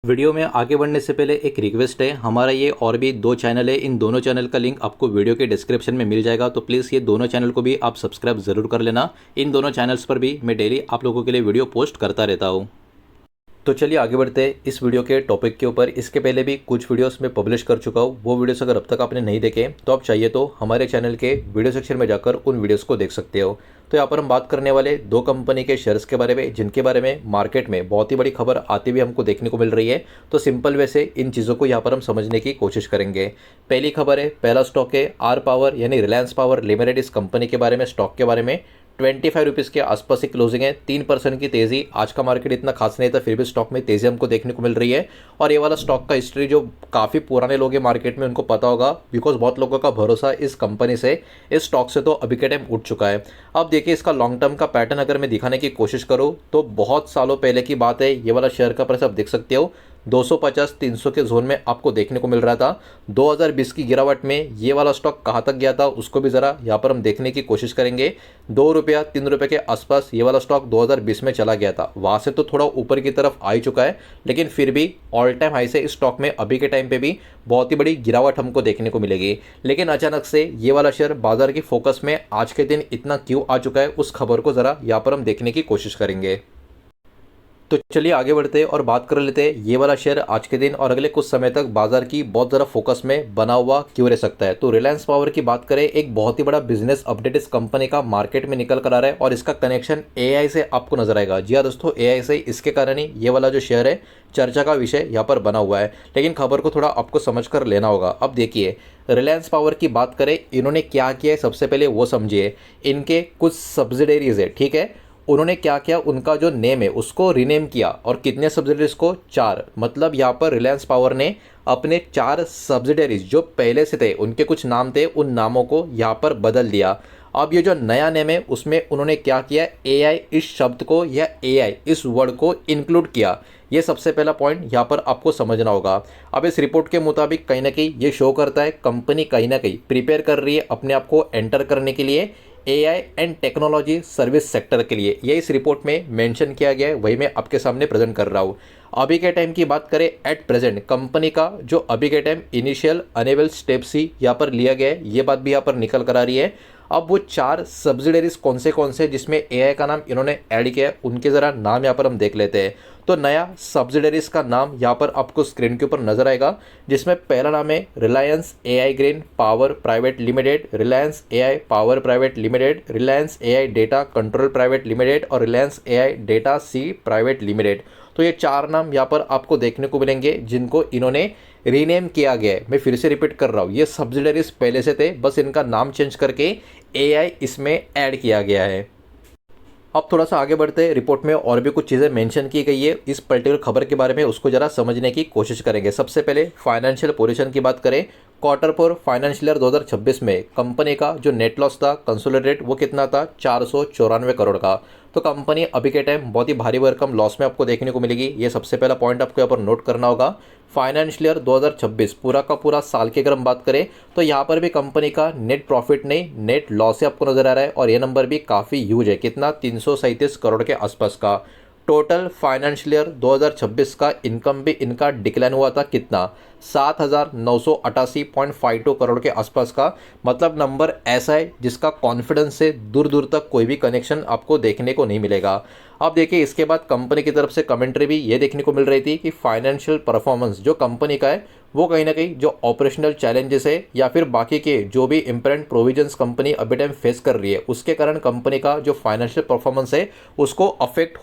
Video में आगे बढ़ने से पहले एक रिक्वेस्ट है, हमारा ये और भी दो चैनल है, इन दोनों चैनल का लिंक आपको वीडियो के डिस्क्रिप्शन में मिल जाएगा। तो प्लीज़ ये दोनों चैनल को भी आप सब्सक्राइब ज़रूर कर लेना। इन दोनों चैनल्स पर भी मैं डेली आप लोगों के लिए वीडियो पोस्ट करता रहता हूँ। तो चलिए आगे बढ़ते हैं इस वीडियो के टॉपिक के ऊपर। इसके पहले भी कुछ वीडियोस मैं पब्लिश कर चुका हूँ, वो वीडियोस अगर अब तक आपने नहीं देखे तो आप चाहिए तो हमारे चैनल के वीडियो सेक्शन में जाकर उन वीडियोस को देख सकते हो। तो यहाँ पर हम बात करने वाले दो कंपनी के शेयर्स के बारे में, जिनके बारे में मार्केट में बहुत ही बड़ी खबर आती हुई हमको देखने को मिल रही है। तो सिंपल वे से इन चीज़ों को यहाँ पर हम समझने की कोशिश करेंगे। पहली खबर है, पहला स्टॉक है आर पावर यानी रिलायंस पावर लिमिटेड। इस कंपनी के बारे में, स्टॉक के बारे में 25 रुपीज़ के आसपास ही क्लोजिंग है। 3% की तेज़ी। आज का मार्केट इतना खास नहीं था, फिर भी स्टॉक में तेज़ी हमको देखने को मिल रही है। और ये वाला स्टॉक का हिस्ट्री जो काफ़ी पुराने लोग हैं मार्केट में, उनको पता होगा, बिकॉज बहुत लोगों का भरोसा इस कंपनी से, इस स्टॉक से तो अभी के टाइम उठ चुका है। अब देखिए इसका लॉन्ग टर्म का पैटर्न अगर मैं दिखाने की कोशिश करूँ तो बहुत सालों पहले की बात है। ये वाला शेयर का प्राइस आप देख सकते हो 250-300 के जोन में आपको देखने को मिल रहा था। 2020 की गिरावट में ये वाला स्टॉक कहाँ तक गया था उसको भी ज़रा यहाँ पर हम देखने की कोशिश करेंगे। 2 रुपया 3 रुपये के आसपास ये वाला स्टॉक 2020 में चला गया था। वहाँ से तो थोड़ा ऊपर की तरफ आ ही चुका है, लेकिन फिर भी ऑल टाइम हाई से इस स्टॉक में अभी के टाइम पे भी बहुत ही बड़ी गिरावट हमको देखने को मिलेगी। लेकिन अचानक से ये वाला शेयर बाजार की फोकस में आज के दिन इतना क्यों आ चुका है, उस खबर को ज़रा यहाँ पर हम देखने की कोशिश करेंगे। तो चलिए आगे बढ़ते हैं और बात कर लेते हैं ये वाला शेयर आज के दिन और अगले कुछ समय तक बाजार की बहुत ज़्यादा फोकस में बना हुआ क्यों रह सकता है। तो रिलायंस पावर की बात करें, एक बहुत ही बड़ा बिजनेस अपडेट इस कंपनी का मार्केट में निकल कर आ रहा है और इसका कनेक्शन एआई से आपको नजर आएगा। जी हाँ दोस्तों, एआई से। इसके कारण ही ये वाला जो शेयर है चर्चा का विषय यहाँ पर बना हुआ है, लेकिन खबर को थोड़ा आपको समझ कर लेना होगा। अब देखिए रिलायंस पावर की बात करें, इन्होंने क्या किया है सबसे पहले वो समझिए। इनके कुछ सब्सिडरीज है, ठीक है, उन्होंने क्या किया, उनका जो नेम है उसको रीनेम किया। और कितने सब्सिडरीज को? 4। मतलब यहाँ पर रिलायंस पावर ने अपने 4 सब्सिडरीज जो पहले से थे, उनके कुछ नाम थे, उन नामों को यहाँ पर बदल दिया। अब ये जो नया नेम है उसमें उन्होंने क्या किया, एआई इस शब्द को या एआई इस वर्ड को इंक्लूड किया। ये सबसे पहला पॉइंट यहाँ पर आपको समझना होगा। अब इस रिपोर्ट के मुताबिक कहीं ना कहीं ये शो करता है कंपनी कहीं ना कहीं प्रिपेयर कर रही है अपने आप को एंटर करने के लिए AI and technology service sector के लिए। ये इस रिपोर्ट में मेंशन किया गया है, वही मैं आपके सामने प्रेजेंट कर रहा हूँ। अभी के टाइम की बात करें, एट प्रेजेंट कंपनी का जो अभी के टाइम इनिशियल अनेबल स्टेप्स ही यहाँ पर लिया गया है, ये बात भी यहाँ पर निकल कर आ रही है। अब वो 4 सब्सिडरीज कौन से जिसमें एआई का नाम इन्होंने ऐड किया है, उनके ज़रा नाम यहाँ पर हम देख लेते हैं। तो नया सब्सिडरीज का नाम यहाँ पर आपको स्क्रीन के ऊपर नजर आएगा, जिसमें पहला नाम है Reliance AI green power private limited, Reliance AI power private limited, Reliance AI data control private limited और रिलायंस एआई डेटा सी प्राइवेट लिमिटेड। तो ये 4 नाम यहाँ पर आपको देखने को मिलेंगे, जिनको इन्होंने रीनेम किया गया है। मैं फिर से रिपीट कर रहा हूँ, ये सब्सिडरीज पहले से थे, बस इनका नाम चेंज करके एआई इसमें ऐड किया गया है। अब थोड़ा सा आगे बढ़ते हैं, रिपोर्ट में और भी कुछ चीज़ें मेंशन की गई है इस पर्टिकुलर खबर के बारे में, उसको जरा समझने की कोशिश करेंगे। सबसे पहले फाइनेंशियल पोजीशन की बात करें, क्वार्टर 4 फाइनेंशियल ईयर 2026 में कंपनी का जो नेट लॉस था कंसोलिडेटेड, वो कितना था, 494 करोड़ का। तो कंपनी अभी के टाइम बहुत ही भारी भरकम लॉस में आपको देखने को मिलेगी। ये सबसे पहला पॉइंट आपको यहाँ पर नोट करना होगा। फाइनेंशियल ईयर 2026 पूरा का पूरा साल की अगर हम बात करें तो यहाँ पर भी कंपनी का नेट प्रॉफिट नहीं, नेट लॉस से आपको नजर आ रहा है। और ये नंबर भी काफ़ी ह्यूज है, कितना, 337 करोड़ के आसपास का। टोटल फाइनेंशियल ईयर 2026 का इनकम भी इनका डिक्लाइन हुआ था, कितना, 7,988.52 करोड़ के आसपास का। मतलब नंबर ऐसा है जिसका कॉन्फिडेंस से दूर दूर तक कोई भी कनेक्शन आपको देखने को नहीं मिलेगा। अब देखिए इसके बाद कंपनी की तरफ से कमेंट्री भी ये देखने को मिल रही थी कि फाइनेंशियल परफॉर्मेंस जो कंपनी का है वो कहीं ना कहीं जो ऑपरेशनल चैलेंजेस है या फिर बाकी के जो भी इंपॉर्टेंट प्रोविजंस कंपनी अभी टाइम फेस कर रही है, उसके कारण कंपनी का जो फाइनेंशियल परफॉर्मेंस है उसको अफेक्ट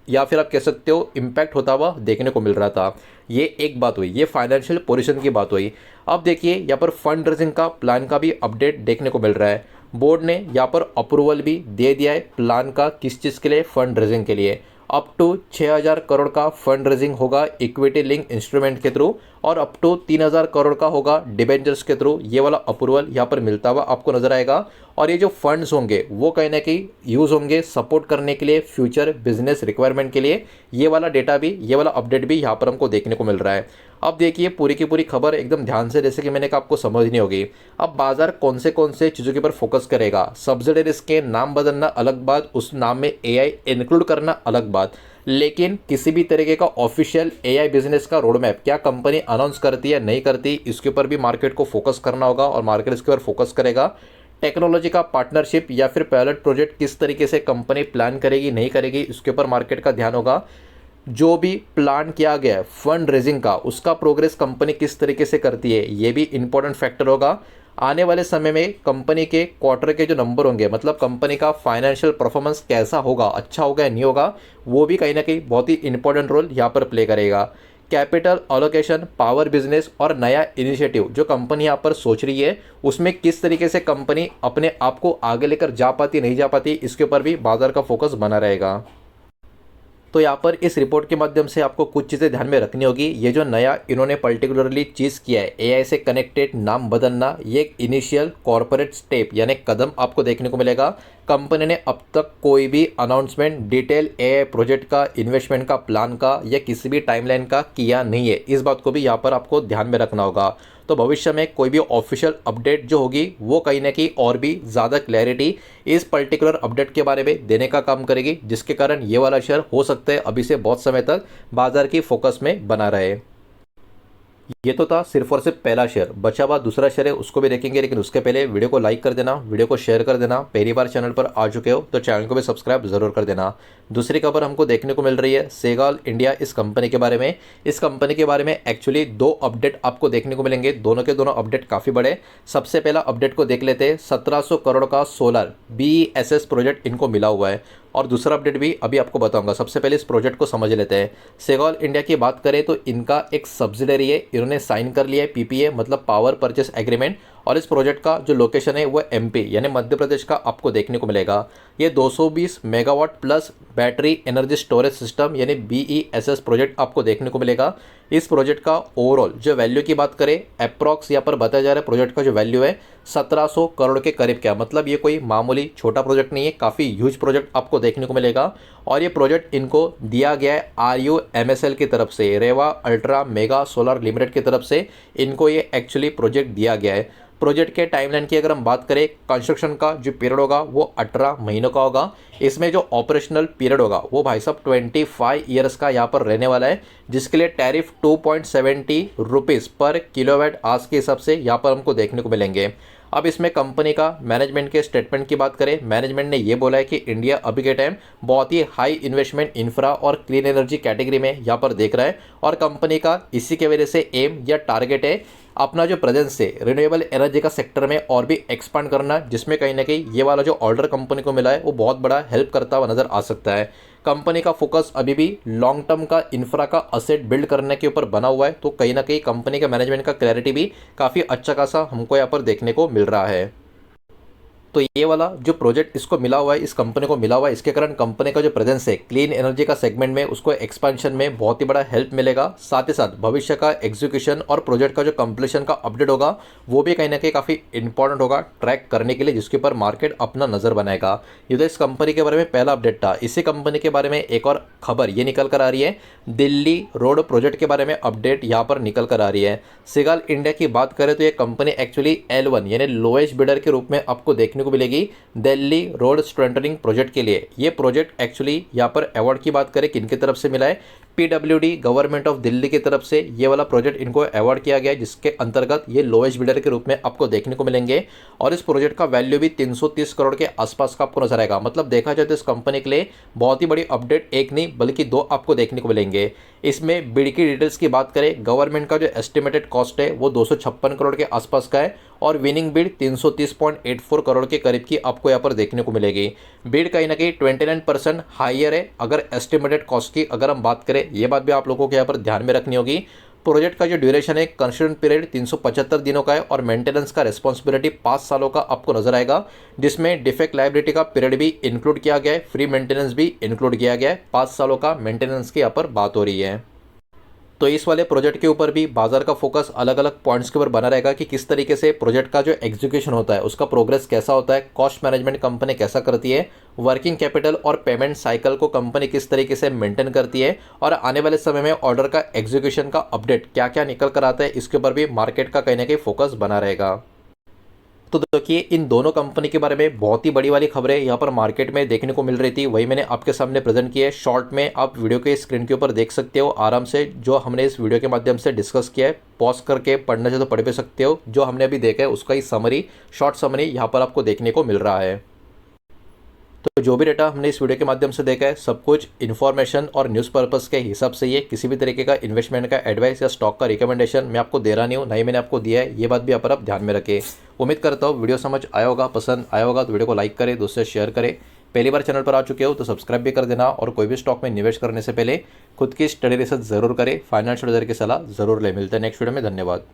या फिर आप कह सकते हो इम्पैक्ट होता हुआ देखने को मिल रहा था। ये एक बात हुई, ये फाइनेंशियल पोजीशन की बात हुई। अब देखिए यहाँ पर फंड रेजिंग का प्लान का भी अपडेट देखने को मिल रहा है। बोर्ड ने यहाँ पर अप्रूवल भी दे दिया है प्लान का, किस चीज़ के लिए, फंड रेजिंग के लिए। अप टू 6,000 करोड़ का फंड रेजिंग होगा इक्विटी लिंक इंस्ट्रूमेंट के थ्रू और अप टू 3,000 करोड़ का होगा डिबेंचर्स के थ्रू। ये वाला अप्रूवल यहाँ पर मिलता हुआ आपको नजर आएगा। और ये जो फंड्स होंगे वो कहीं ना कहीं यूज़ होंगे सपोर्ट करने के लिए फ्यूचर बिजनेस रिक्वायरमेंट के लिए। ये वाला डेटा भी, ये वाला अपडेट भी यहाँ पर हमको देखने को मिल रहा है। अब देखिए पूरी की पूरी खबर एकदम ध्यान से, जैसे कि मैंने कहा, आपको समझनी होगी। अब बाजार कौन से चीज़ों के ऊपर फोकस करेगा। सब्सिडरीज के नाम बदलना अलग बात, उस नाम में एआई इंक्लूड करना अलग बात। बाद। लेकिन किसी भी तरीके का ऑफिशियल एआई बिजनेस का रोड मैप क्या कंपनी अनाउंस करती है नहीं करती, इसके ऊपर भी मार्केट को फोकस करना होगा और मार्केट इसके ऊपर फोकस करेगा। टेक्नोलॉजी का पार्टनरशिप या फिर पायलट प्रोजेक्ट किस तरीके से कंपनी प्लान करेगी नहीं करेगी, इसके ऊपर मार्केट का ध्यान होगा। जो भी प्लान किया गया है फंड रेजिंग का, उसका प्रोग्रेस कंपनी किस तरीके से करती है, ये भी इंपॉर्टेंट फैक्टर होगा। आने वाले समय में कंपनी के क्वार्टर के जो नंबर होंगे, मतलब कंपनी का फाइनेंशियल परफॉर्मेंस कैसा होगा, अच्छा होगा या नहीं होगा, वो भी कहीं ना कहीं बहुत ही इंपॉर्टेंट रोल यहाँ पर प्ले करेगा। कैपिटल अलोकेशन, पावर बिजनेस और नया इनिशिएटिव जो कंपनी यहाँ पर सोच रही है, उसमें किस तरीके से कंपनी अपने आप को आगे लेकर जा पाती नहीं जा पाती, इसके ऊपर भी बाजार का फोकस बना रहेगा। तो यहाँ पर इस रिपोर्ट के माध्यम से आपको कुछ चीज़ें ध्यान में रखनी होगी। ये जो नया इन्होंने पर्टिकुलरली चीज़ किया है, एआई से कनेक्टेड नाम बदलना, ये एक इनिशियल कॉर्पोरेट स्टेप यानी कदम आपको देखने को मिलेगा। कंपनी ने अब तक कोई भी अनाउंसमेंट डिटेल एआई प्रोजेक्ट का, इन्वेस्टमेंट का, प्लान का या किसी भी टाइमलाइन का किया नहीं है। इस बात को भी यहाँ पर आपको ध्यान में रखना होगा। तो भविष्य में कोई भी ऑफिशियल अपडेट जो होगी वो कहीं ना कहीं और भी ज़्यादा क्लैरिटी इस पर्टिकुलर अपडेट के बारे में देने का काम करेगी, जिसके कारण ये वाला शेयर हो सकता है अभी से बहुत समय तक बाजार की फोकस में बना रहे। ये तो था सिर्फ और सिर्फ पहला शेयर, बचा हुआ दूसरा शेयर है उसको भी देखेंगे, लेकिन उसके पहले वीडियो को लाइक कर देना, वीडियो को शेयर कर देना। पहली बार चैनल पर आ चुके हो तो चैनल को भी सब्सक्राइब जरूर कर देना। दूसरी खबर हमको देखने को मिल रही है सेगाल इंडिया, इस कंपनी के बारे में। इस कंपनी के बारे में एक्चुअली दो अपडेट आपको देखने को मिलेंगे, दोनों के दोनों अपडेट काफ़ी बड़े। सबसे पहला अपडेट को देख लेते हैं। 1700 करोड़ का सोलर BESS प्रोजेक्ट इनको मिला हुआ है, और दूसरा अपडेट भी अभी आपको बताऊंगा। सबसे पहले इस प्रोजेक्ट को समझ लेते हैं। सेगाल इंडिया की बात करें तो इनका एक सब्सिडरी है, इन्होंने साइन कर लिया है PPA मतलब पावर परचेस एग्रीमेंट, और इस प्रोजेक्ट का जो लोकेशन है वो MP यानी मध्य प्रदेश का आपको देखने को मिलेगा। ये 220 megawatt plus battery energy storage system यानी BESS प्रोजेक्ट आपको देखने को मिलेगा। इस प्रोजेक्ट का ओवरऑल जो वैल्यू की बात करें, अप्रॉक्स यहाँ पर बताया जा रहा है प्रोजेक्ट का जो वैल्यू है 1700 करोड़ के करीब क्या, मतलब ये कोई मामूली छोटा प्रोजेक्ट नहीं है, काफ़ी ह्यूज प्रोजेक्ट आपको देखने को मिलेगा। और ये प्रोजेक्ट इनको दिया गया है RUMSL की तरफ से, रेवा अल्ट्रा मेगा सोलर लिमिटेड की तरफ से इनको ये एक्चुअली प्रोजेक्ट दिया गया है। प्रोजेक्ट के टाइमलाइन की अगर हम बात करें, कंस्ट्रक्शन का जो पीरियड होगा वो 18 महीनों का होगा। इसमें जो ऑपरेशनल पीरियड होगा वो भाई साहब 25 ईयर्स का यहाँ पर रहने वाला है, जिसके लिए टैरिफ 2.70 रुपीज़ पर किलोवाट आवर्स के हिसाब से यहाँ पर हमको देखने को मिलेंगे। अब इसमें कंपनी का मैनेजमेंट के स्टेटमेंट की बात करें, मैनेजमेंट ने ये बोला है कि इंडिया अभी के टाइम बहुत ही हाई इन्वेस्टमेंट इंफ्रा और क्लीन एनर्जी कैटेगरी में यहाँ पर देख रहा है, और कंपनी का इसी के वजह से एम या टारगेट है अपना जो प्रेजेंस है रिन्यूएबल एनर्जी का सेक्टर में और भी एक्सपांड करना, जिसमें कहीं ना कहीं ये वाला जो ऑर्डर कंपनी को मिला है वो बहुत बड़ा हेल्प करता हुआ नजर आ सकता है। कंपनी का फोकस अभी भी लॉन्ग टर्म का इंफ्रा का असेट बिल्ड करने के ऊपर बना हुआ है, तो कहीं ना कहीं कंपनी का मैनेजमेंट का क्लैरिटी भी काफ़ी अच्छा खासा हमको यहाँ पर देखने को मिल रहा है। तो ये वाला जो प्रोजेक्ट इसको मिला हुआ है, इस कंपनी को मिला हुआ है, इसके कारण कंपनी का जो प्रेजेंस है क्लीन एनर्जी का सेगमेंट में उसको एक्सपेंशन में बहुत ही बड़ा हेल्प मिलेगा। साथ ही साथ भविष्य का एग्जीक्यूशन और प्रोजेक्ट का जो कंप्लीशन का अपडेट होगा वो भी कहीं ना कहीं काफ़ी इंपॉर्टेंट होगा ट्रैक करने के लिए, जिसके ऊपर मार्केट अपना नज़र बनाएगा। ये तो इस कंपनी के बारे में पहला अपडेट था। इसी कंपनी के बारे में एक और खबर ये निकल कर आ रही है, दिल्ली रोड प्रोजेक्ट के बारे में अपडेट यहाँ पर निकल कर आ रही है। सेगाल इंडिया की बात करें तो ये कंपनी एक्चुअली L1 यानी लोएस्ट बिडर के रूप में आपको देखने को मिलेगी दिल्ली रोड स्ट्रेंथनिंग प्रोजेक्ट के लिए। ये प्रोजेक्ट एक्चुअली यहाँ पर अवार्ड की बात करें किनकी तरफ से मिला है, PWD गवर्नमेंट ऑफ दिल्ली की तरफ से ये वाला प्रोजेक्ट इनको अवार्ड किया गया है, जिसके अंतर्गत ये लोएस्ट बिडर के रूप में आपको देखने को मिलेंगे। और इस प्रोजेक्ट का वैल्यू भी 330 करोड़ के आसपास का आपको नजर आएगा। मतलब देखा जाए तो इस कंपनी के लिए बहुत ही बड़ी अपडेट एक नहीं बल्कि दो आपको देखने को मिलेंगे। इसमें बिड की डिटेल्स की बात करें, गवर्नमेंट का जो एस्टिमेटेड कॉस्ट है वो 256 करोड़ के आसपास का है, और विनिंग बिड 330.84 करोड़ के करीब की आपको यहाँ पर देखने को मिलेगी। बिड कहीं ना कहीं 29% हाइयर है अगर एस्टिमेटेड कॉस्ट की अगर हम बात करें, ये बात भी आप लोगों को यहाँ पर ध्यान में रखनी होगी। प्रोजेक्ट का जो ड्यूरेशन है कंस्ट्रक्शन पीरियड 375 दिनों का है, और मेंटेनेंस का रिस्पॉन्सिबिलिटी 5 सालों का आपको नजर आएगा, जिसमें डिफेक्ट लायबिलिटी का पीरियड भी इंक्लूड किया गया है, फ्री मेंटेनेंस भी इंक्लूड किया गया है। 5 सालों का मेंटेनेंस की यहाँ पर बात हो रही है। तो इस वाले प्रोजेक्ट के ऊपर भी बाजार का फोकस अलग अलग पॉइंट्स के ऊपर बना रहेगा कि किस तरीके से प्रोजेक्ट का जो एग्जीक्यूशन होता है उसका प्रोग्रेस कैसा होता है, कॉस्ट मैनेजमेंट कंपनी कैसा करती है, वर्किंग कैपिटल और पेमेंट साइकिल को कंपनी किस तरीके से मेंटेन करती है, और आने वाले समय में ऑर्डर का एग्जीक्यूशन का अपडेट क्या क्या निकल कर आता है, इसके ऊपर भी मार्केट का कहीं ना कहीं फोकस बना रहेगा। तो देखिए इन दोनों कंपनी के बारे में बहुत ही बड़ी वाली खबरें यहाँ पर मार्केट में देखने को मिल रही थी, वही मैंने आपके सामने प्रेजेंट की है। शॉर्ट में आप वीडियो के स्क्रीन के ऊपर देख सकते हो आराम से, जो हमने इस वीडियो के माध्यम से डिस्कस किया है। पॉज करके पढ़ना चाहे तो पढ़ भी सकते हो। जो हमने अभी देखा है उसका ही समरी, शॉर्ट समरी यहाँ पर आपको देखने को मिल रहा है। तो जो भी डेटा हमने इस वीडियो के माध्यम से देखा है सब कुछ इन्फॉर्मेशन और न्यूज़ पर्पस के हिसाब से ही है। किसी भी तरीके का इन्वेस्टमेंट का एडवाइस या स्टॉक का रिकमेंडेशन मैं आपको दे रहा नहीं हूँ, ना ही मैंने आपको दिया है। ये बात भी यहाँ पर आप ध्यान में रखें। उम्मीद करता हूँ वीडियो समझ आया होगा, पसंद आया होगा तो वीडियो को लाइक करें, दोस्तों से शेयर करें। पहली बार चैनल पर आ चुके हो तो सब्सक्राइब भी कर देना, और कोई भी स्टॉक में निवेश करने से पहले खुद की स्टडी रिसर्च जरूर करें, फाइनेंशियल एडवाइजर की सलाह जरूर ले। मिलते हैं नेक्स्ट वीडियो में, धन्यवाद।